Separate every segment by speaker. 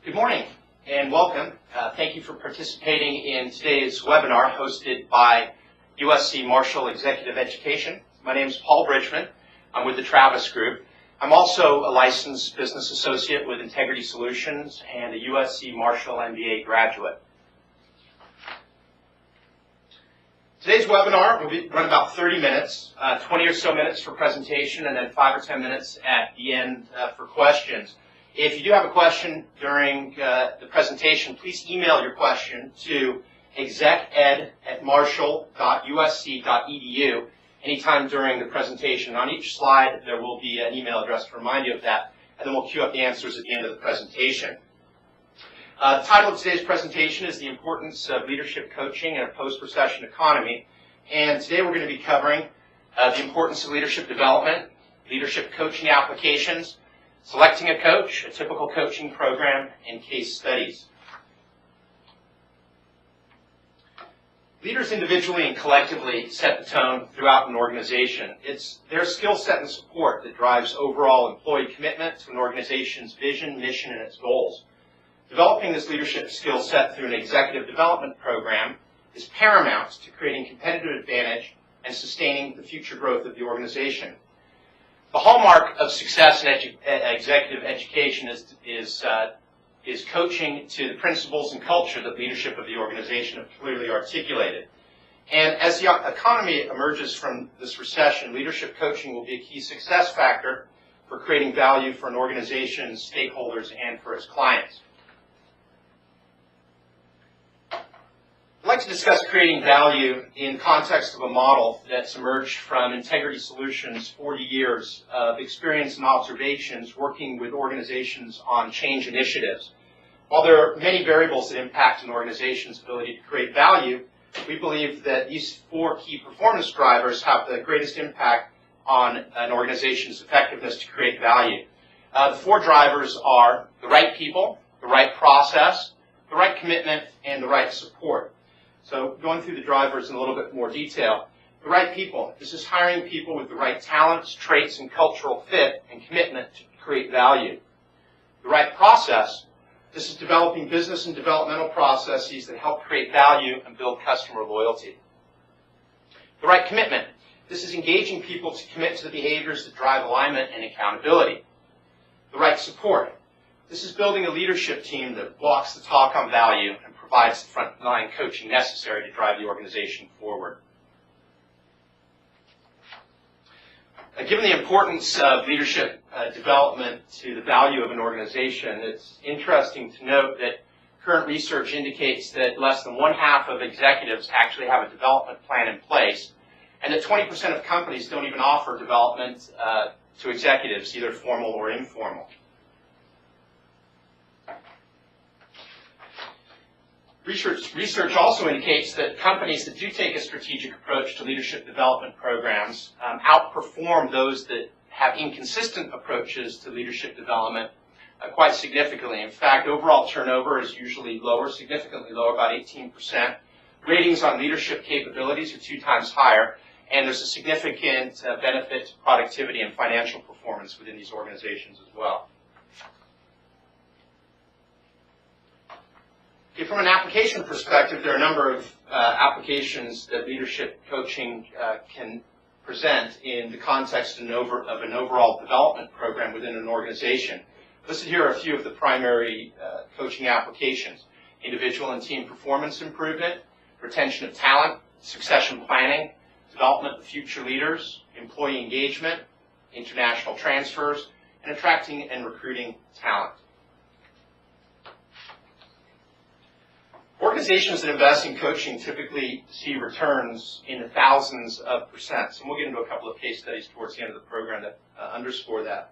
Speaker 1: Good morning and welcome. Thank you for participating in today's webinar hosted by USC Marshall Executive Education. My name is Paul Bridgman. I'm with the Travis Group. I'm also a licensed business associate with Integrity Solutions and a USC Marshall MBA graduate. Today's webinar will run about 30 minutes, 20 or so minutes for presentation, and then 5 or 10 minutes at the end for questions. If you do have a question during the presentation, please email your question to execed@marshall.usc.edu anytime during the presentation. On each slide, there will be an email address to remind you of that, and then we'll queue up the answers at the end of the presentation. The title of today's presentation is The Importance of Leadership Coaching in a Post-Recession Economy, and today we're going to be covering the importance of leadership development, leadership coaching applications, selecting a coach, a typical coaching program, and case studies. Leaders individually and collectively set the tone throughout an organization. It's their skill set and support that drives overall employee commitment to an organization's vision, mission, and its goals. Developing this leadership skill set through an executive development program is paramount to creating competitive advantage and sustaining the future growth of the organization. The hallmark of success in executive education is coaching to the principles and culture that leadership of the organization have clearly articulated. And as the economy emerges from this recession, leadership coaching will be a key success factor for creating value for an organization's stakeholders and for its clients. I'd like to discuss creating value in context of a model that's emerged from Integrity Solutions' 40 years of experience and observations working with organizations on change initiatives. While there are many variables that impact an organization's ability to create value, we believe that these 4 key performance drivers have the greatest impact on an organization's effectiveness to create value. The 4 drivers are the right people, the right process, the right commitment, and the right support. So going through the drivers in a little bit more detail. The right people. This is hiring people with the right talents, traits, and cultural fit and commitment to create value. The right process. This is developing business and developmental processes that help create value and build customer loyalty. The right commitment. This is engaging people to commit to the behaviors that drive alignment and accountability. The right support. This is building a leadership team that walks the talk on value and provides the frontline coaching necessary to drive the organization forward. Given the importance of leadership development to the value of an organization, it's interesting to note that current research indicates that less than 1/2 of executives actually have a development plan in place, and that 20% of companies don't even offer development to executives, either formal or informal. Research also indicates that companies that do take a strategic approach to leadership development programs outperform those that have inconsistent approaches to leadership development quite significantly. In fact, overall turnover is usually lower, significantly lower, about 18%. Ratings on leadership capabilities are 2 times higher, and there's a significant benefit to productivity and financial performance within these organizations as well. From an application perspective, there are a number of applications that leadership coaching can present in the context of an overall development program within an organization. Listed here are a few of the primary coaching applications: individual and team performance improvement, retention of talent, succession planning, development of future leaders, employee engagement, international transfers, and attracting and recruiting talent. Organizations that invest in coaching typically see returns in the thousands of percents, and we'll get into a couple of case studies towards the end of the program that underscore that.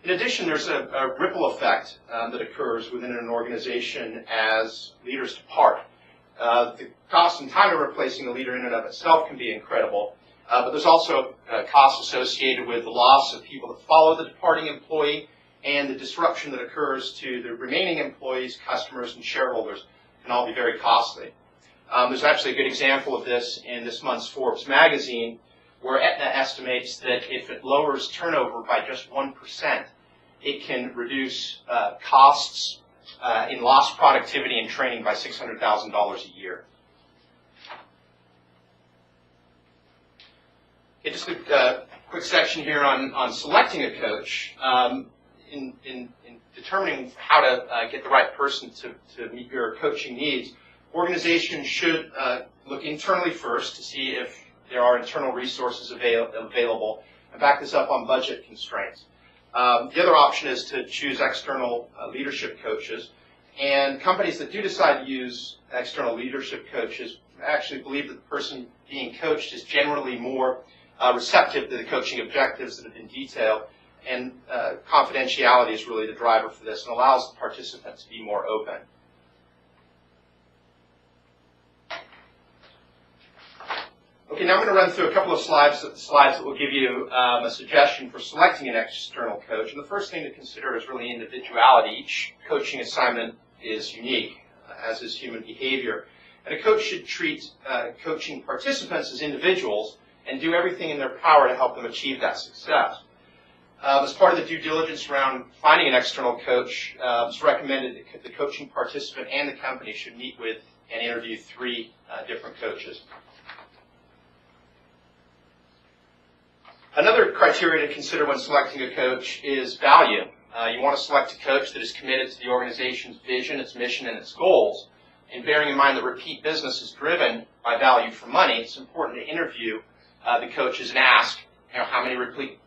Speaker 1: In addition, there's a ripple effect that occurs within an organization as leaders depart. The cost and time of replacing a leader in and of itself can be incredible, but there's also costs associated with the loss of people that follow the departing employee and the disruption that occurs to the remaining employees, customers, and shareholders. Can all be very costly. There's actually a good example of this in this month's Forbes magazine, where Aetna estimates that if it lowers turnover by just 1%, it can reduce costs in lost productivity and training by $600,000 a year. Okay, just a quick section here on selecting a coach. In determining how to get the right person to meet your coaching needs, organizations should look internally first to see if there are internal resources available and back this up on budget constraints. The other option is to choose external leadership coaches, and companies that do decide to use external leadership coaches actually believe that the person being coached is generally more receptive to the coaching objectives that have been detailed, and confidentiality is really the driver for this and allows the participants to be more open. Okay, now I'm going to run through a couple of slides that will give you a suggestion for selecting an external coach. And the first thing to consider is really individuality. Each coaching assignment is unique, as is human behavior. And a coach should treat coaching participants as individuals and do everything in their power to help them achieve that success. As part of the due diligence around finding an external coach, it's recommended that the coaching participant and the company should meet with and interview 3 different coaches. Another criteria to consider when selecting a coach is value. You want to select a coach that is committed to the organization's vision, its mission, and its goals. And bearing in mind that repeat business is driven by value for money, it's important to interview the coaches and ask, how many repeat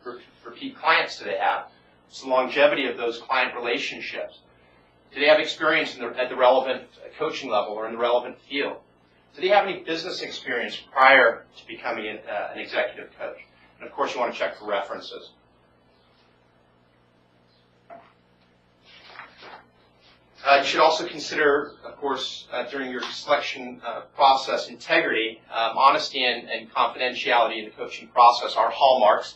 Speaker 1: clients do they have? What's the longevity of those client relationships? Do they have experience at the relevant coaching level or in the relevant field? Do they have any business experience prior to becoming an executive coach? And of course, you want to check for references. You should also consider, of course, during your selection process, integrity, honesty, and confidentiality in the coaching process are hallmarks.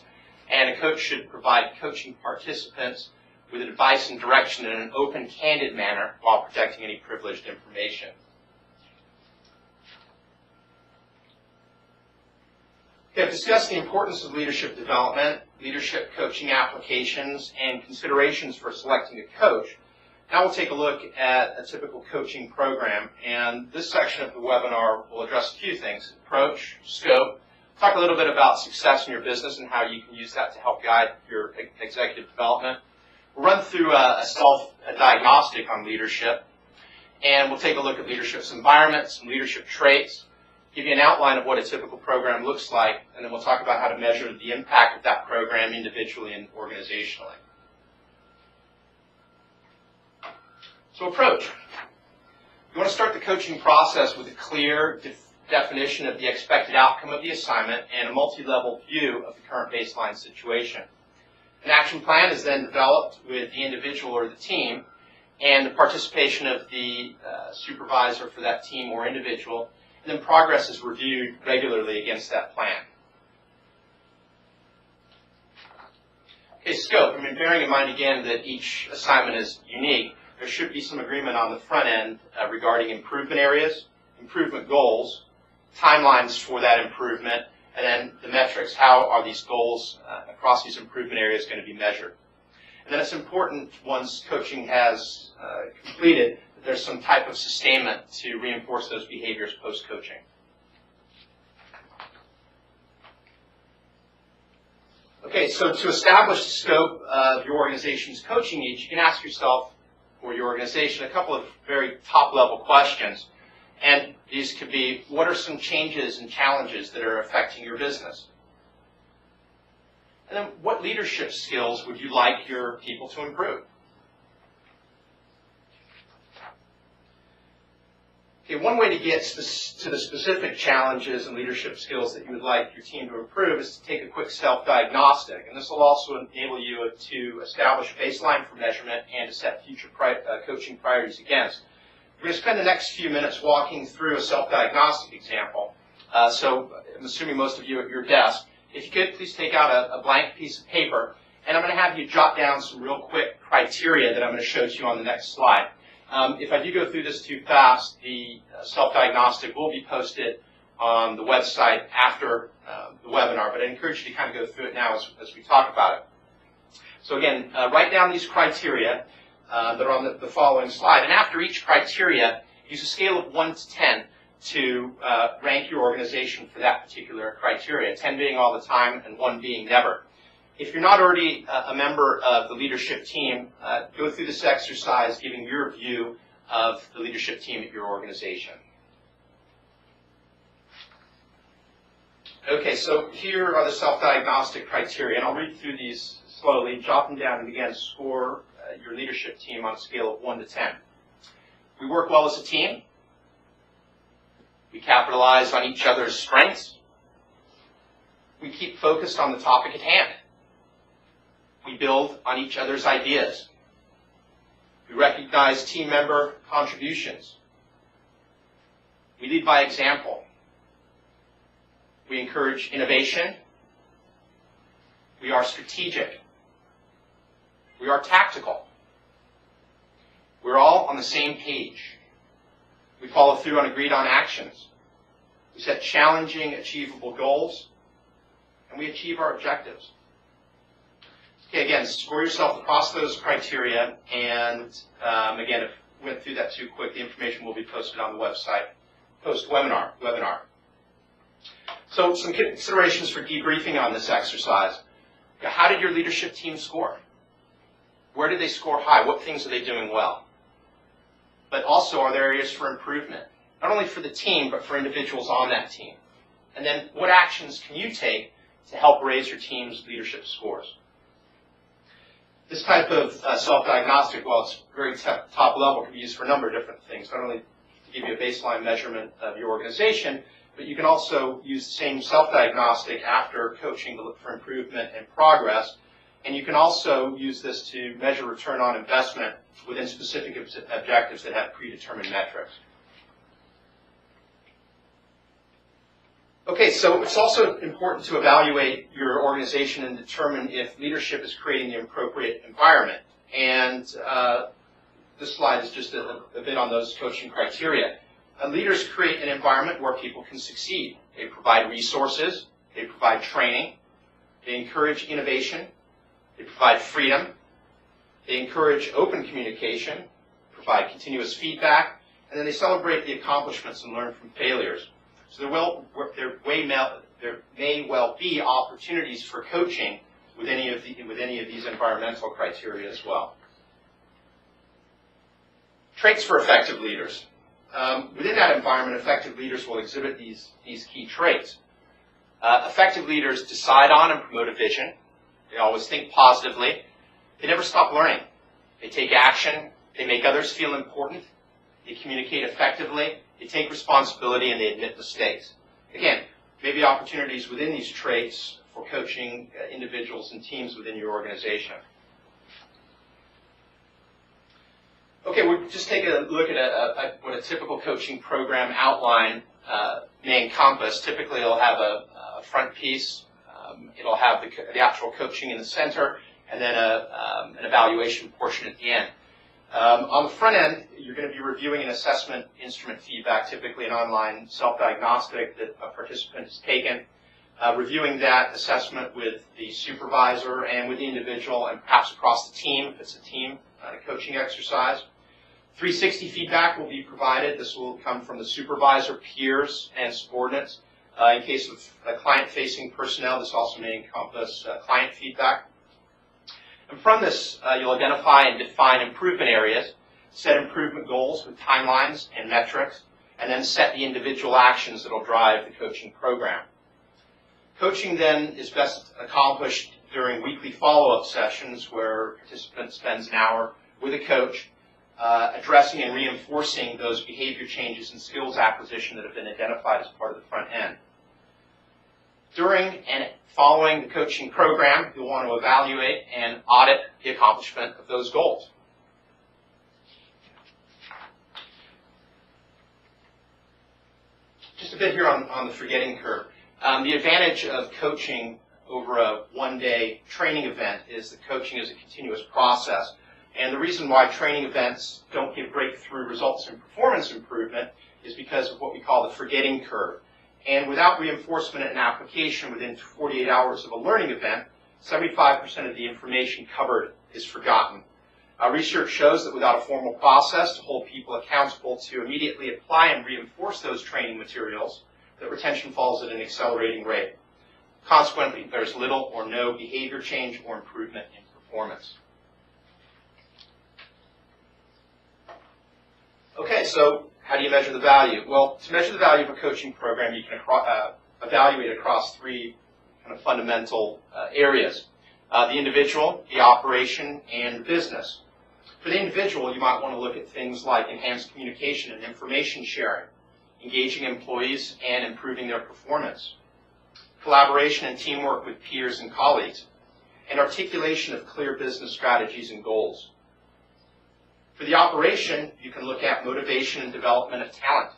Speaker 1: And a coach should provide coaching participants with advice and direction in an open, candid manner while protecting any privileged information. Okay, I've discussed the importance of leadership development, leadership coaching applications, and considerations for selecting a coach. Now we'll take a look at a typical coaching program, and this section of the webinar will address a few things: approach, scope, talk a little bit about success in your business and how you can use that to help guide your executive development. We'll run through a self-diagnostic on leadership, and we'll take a look at leadership's environment, some leadership traits, give you an outline of what a typical program looks like, and then we'll talk about how to measure the impact of that program individually and organizationally. So approach. You want to start the coaching process with a clear definition of the expected outcome of the assignment and a multi-level view of the current baseline situation. An action plan is then developed with the individual or the team and the participation of the supervisor for that team or individual, and then progress is reviewed regularly against that plan. Okay, scope. Bearing in mind again that each assignment is unique, there should be some agreement on the front end regarding improvement areas, improvement goals, timelines for that improvement, and then the metrics. How are these goals across these improvement areas going to be measured? And then it's important, once coaching has completed, that there's some type of sustainment to reinforce those behaviors post-coaching. Okay, so to establish the scope of your organization's coaching needs, you can ask yourself or your organization a couple of very top-level questions. And these could be, what are some changes and challenges that are affecting your business? And then, what leadership skills would you like your people to improve? Okay, one way to get to the specific challenges and leadership skills that you would like your team to improve is to take a quick self-diagnostic. And this will also enable you to establish a baseline for measurement and to set future coaching priorities against. We're going to spend the next few minutes walking through a self-diagnostic example. So I'm assuming most of you are at your desk. If you could, please take out a blank piece of paper, and I'm going to have you jot down some real quick criteria that I'm going to show to you on the next slide. If I do go through this too fast, the self-diagnostic will be posted on the website after the webinar, but I encourage you to kind of go through it now as we talk about it. So again, write down these criteria. that are on the following slide. And after each criteria, use a scale of 1 to 10 to rank your organization for that particular criteria, 10 being all the time and 1 being never. If you're not already a member of the leadership team, go through this exercise giving your view of the leadership team at your organization. Okay, so here are the self-diagnostic criteria, and I'll read through these slowly, jot them down, and again, score your leadership team on a scale of 1 to 10. We work well as a team. We capitalize on each other's strengths. We keep focused on the topic at hand. We build on each other's ideas. We recognize team member contributions. We lead by example. We encourage innovation. We are strategic. We are tactical. We're all on the same page. We follow through on agreed-on actions. We set challenging, achievable goals, and we achieve our objectives. Okay, again, score yourself across those criteria, and again, if we went through that too quick, the information will be posted on the website post-webinar. So some considerations for debriefing on this exercise. How did your leadership team score? Where did they score high? What things are they doing well? But also, are there areas for improvement? Not only for the team, but for individuals on that team. And then, what actions can you take to help raise your team's leadership scores? This type of self-diagnostic, while it's very top level, can be used for a number of different things. Not only to give you a baseline measurement of your organization, but you can also use the same self-diagnostic after coaching to look for improvement and progress. And you can also use this to measure return on investment within specific objectives that have predetermined metrics. Okay, so it's also important to evaluate your organization and determine if leadership is creating the appropriate environment. And this slide is just a bit on those coaching criteria. Leaders create an environment where people can succeed. They provide resources, they provide training, they encourage innovation, they provide freedom, they encourage open communication, provide continuous feedback, and then they celebrate the accomplishments and learn from failures. So there may well be opportunities for coaching with any of these environmental criteria as well. Traits for effective leaders. Within that environment, effective leaders will exhibit these key traits. Effective leaders decide on and promote a vision. They always think positively. They never stop learning. They take action. They make others feel important. They communicate effectively. They take responsibility, and they admit mistakes. Again, maybe opportunities within these traits for coaching individuals and teams within your organization. Okay, we'll just take a look at what a typical coaching program outline may encompass. Typically, it'll have a front piece. It'll have the actual coaching in the center, and then an evaluation portion at the end. On the front end, you're going to be reviewing an assessment instrument feedback, typically an online self-diagnostic that a participant has taken, reviewing that assessment with the supervisor and with the individual and perhaps across the team if it's a team coaching exercise. 360 feedback will be provided. This will come from the supervisor, peers, and subordinates. In case of client-facing personnel, this also may encompass client feedback. And from this, you'll identify and define improvement areas, set improvement goals with timelines and metrics, and then set the individual actions that will drive the coaching program. Coaching then is best accomplished during weekly follow-up sessions where a participant spends an hour with a coach addressing and reinforcing those behavior changes and skills acquisition that have been identified as part of the front end. During and following the coaching program, you'll want to evaluate and audit the accomplishment of those goals. Just a bit here on the forgetting curve. The advantage of coaching over a one-day training event is that coaching is a continuous process. And the reason why training events don't give breakthrough results in performance improvement is because of what we call the forgetting curve. And without reinforcement and application within 48 hours of a learning event, 75% of the information covered is forgotten. Research shows that without a formal process to hold people accountable to immediately apply and reinforce those training materials, that retention falls at an accelerating rate. Consequently, there's little or no behavior change or improvement in performance. Okay, so how do you measure the value? Well, to measure the value of a coaching program, you can evaluate across three kind of fundamental areas. The individual, the operation, and the business. For the individual, you might want to look at things like enhanced communication and information sharing, engaging employees and improving their performance, collaboration and teamwork with peers and colleagues, and articulation of clear business strategies and goals. For the operation, you can look at motivation and development of talent,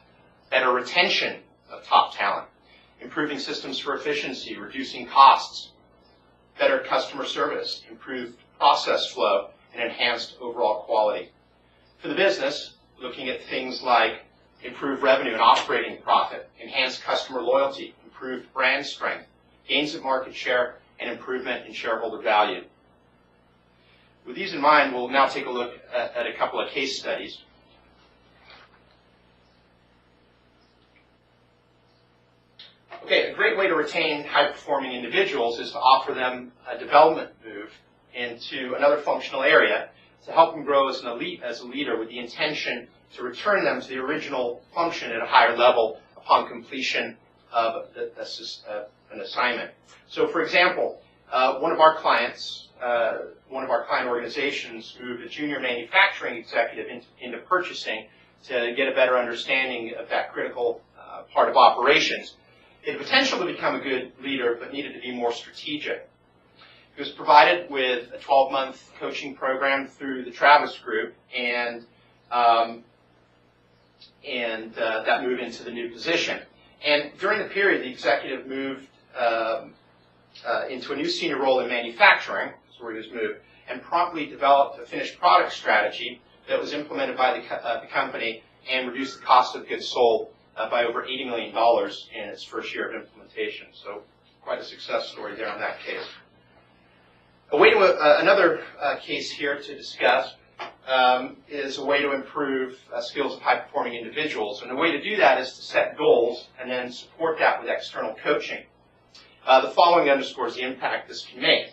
Speaker 1: better retention of top talent, improving systems for efficiency, reducing costs, better customer service, improved process flow, and enhanced overall quality. For the business, looking at things like improved revenue and operating profit, enhanced customer loyalty, improved brand strength, gains of market share, and improvement in shareholder value. With these in mind, we'll now take a look at a couple of case studies. Okay, a great way to retain high-performing individuals is to offer them a development move into another functional area to help them grow as a leader with the intention to return them to the original function at a higher level upon completion of an assignment. So, for example, one of our client organizations moved a junior manufacturing executive into purchasing to get a better understanding of that critical part of operations. He had potential to become a good leader, but needed to be more strategic. He was provided with a 12-month coaching program through the Travis Group, and that moved into the new position. And during the period, the executive moved into a new senior role in manufacturing, that's where he was moved, and promptly developed a finished product strategy that was implemented by the company and reduced the cost of goods sold by over $80 million in its first year of implementation. So quite a success story there in that case. Another case here to discuss is a way to improve skills of high-performing individuals. And the way to do that is to set goals and then support that with external coaching. The following underscores the impact this can make.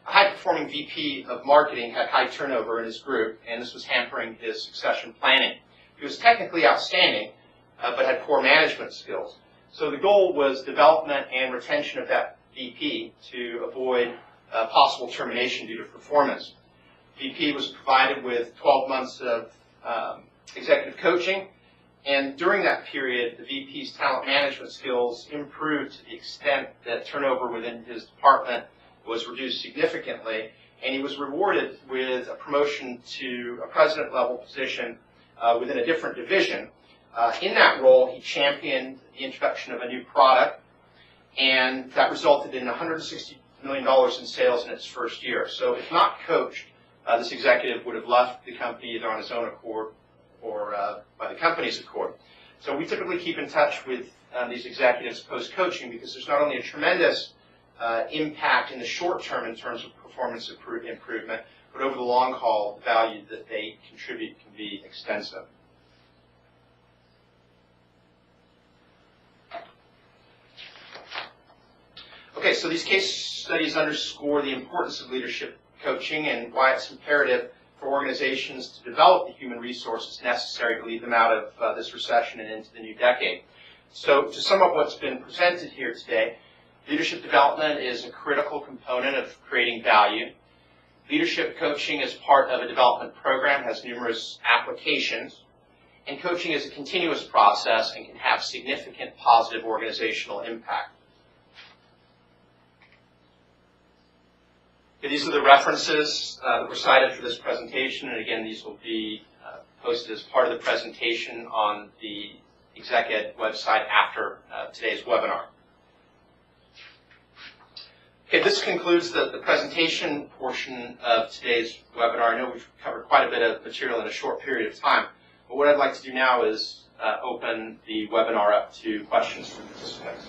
Speaker 1: A high-performing VP of marketing had high turnover in his group, and this was hampering his succession planning. He was technically outstanding, but had poor management skills. So the goal was development and retention of that VP to avoid possible termination due to performance. VP was provided with 12 months of executive coaching, and during that period, the VP's talent management skills improved to the extent that turnover within his department was reduced significantly, and he was rewarded with a promotion to a president-level position within a different division. In that role, he championed the introduction of a new product, and that resulted in $160 million in sales in its first year. So if not coached, this executive would have left the company either on his own accord or by the company's accord. So we typically keep in touch with these executives post-coaching because there's not only a tremendous impact in the short term in terms of performance improvement, but over the long haul, the value that they contribute can be extensive. Okay, so these case studies underscore the importance of leadership coaching and why it's imperative for organizations to develop the human resources necessary to lead them out of this recession and into the new decade. So to sum up what's been presented here today, leadership development is a critical component of creating value. Leadership coaching as part of a development program has numerous applications, and coaching is a continuous process and can have significant positive organizational impact. Okay, these are the references that were cited for this presentation, and again, these will be posted as part of the presentation on the ExecEd website after today's webinar. Okay, this concludes the presentation portion of today's webinar. I know we've covered quite a bit of material in a short period of time, but what I'd like to do now is open the webinar up to questions from participants.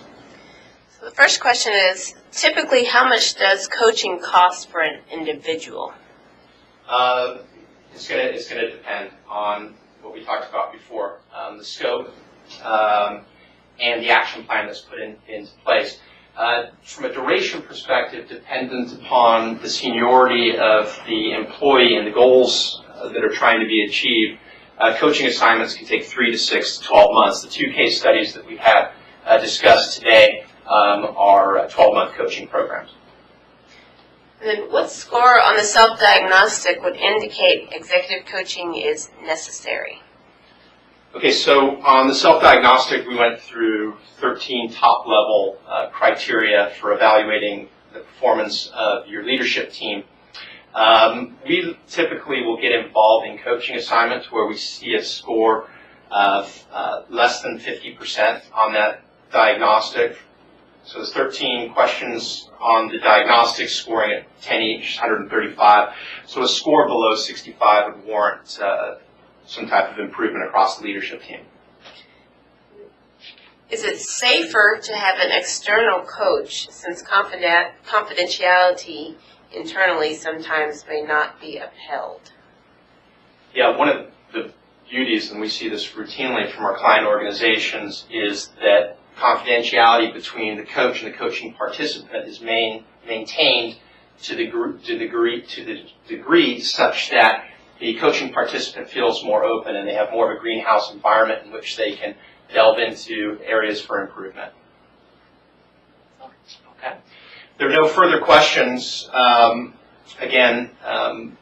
Speaker 2: The first question is, typically how much does coaching cost for an individual?
Speaker 1: It's going to depend on what we talked about before, the scope and the action plan that's put into place. From a duration perspective, dependent upon the seniority of the employee and the goals that are trying to be achieved, coaching assignments can take 3 to 6 to 12 months. The 2 case studies that we have discussed today are 12-month coaching programs.
Speaker 2: And then what score on the self-diagnostic would indicate executive coaching is necessary?
Speaker 1: Okay, so on the self-diagnostic, we went through 13 top-level criteria for evaluating the performance of your leadership team. We typically will get involved in coaching assignments where we see a score of less than 50% on that diagnostic. So there's 13 questions on the diagnostic, scoring at 10 each, 135. So a score below 65 would warrant some type of improvement across the leadership team.
Speaker 2: Is it safer to have an external coach since confidentiality internally sometimes may not be upheld?
Speaker 1: Yeah, one of the beauties, and we see this routinely from our client organizations, is that confidentiality between the coach and the coaching participant is maintained to the degree such that the coaching participant feels more open and they have more of a greenhouse environment in which they can delve into areas for improvement. Okay. If there are no further questions,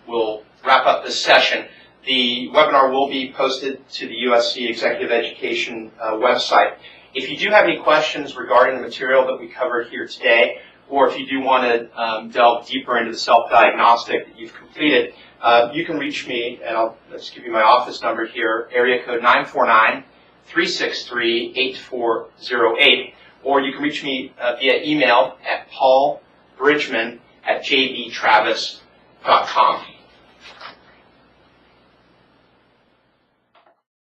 Speaker 1: we'll wrap up this session. The webinar will be posted to the USC Executive Education website. If you do have any questions regarding the material that we covered here today, or if you do want to delve deeper into the self-diagnostic that you've completed, you can reach me, and I'll just give you my office number here, area code 949-363-8408, or you can reach me via email at paulbridgman@jbtravis.com.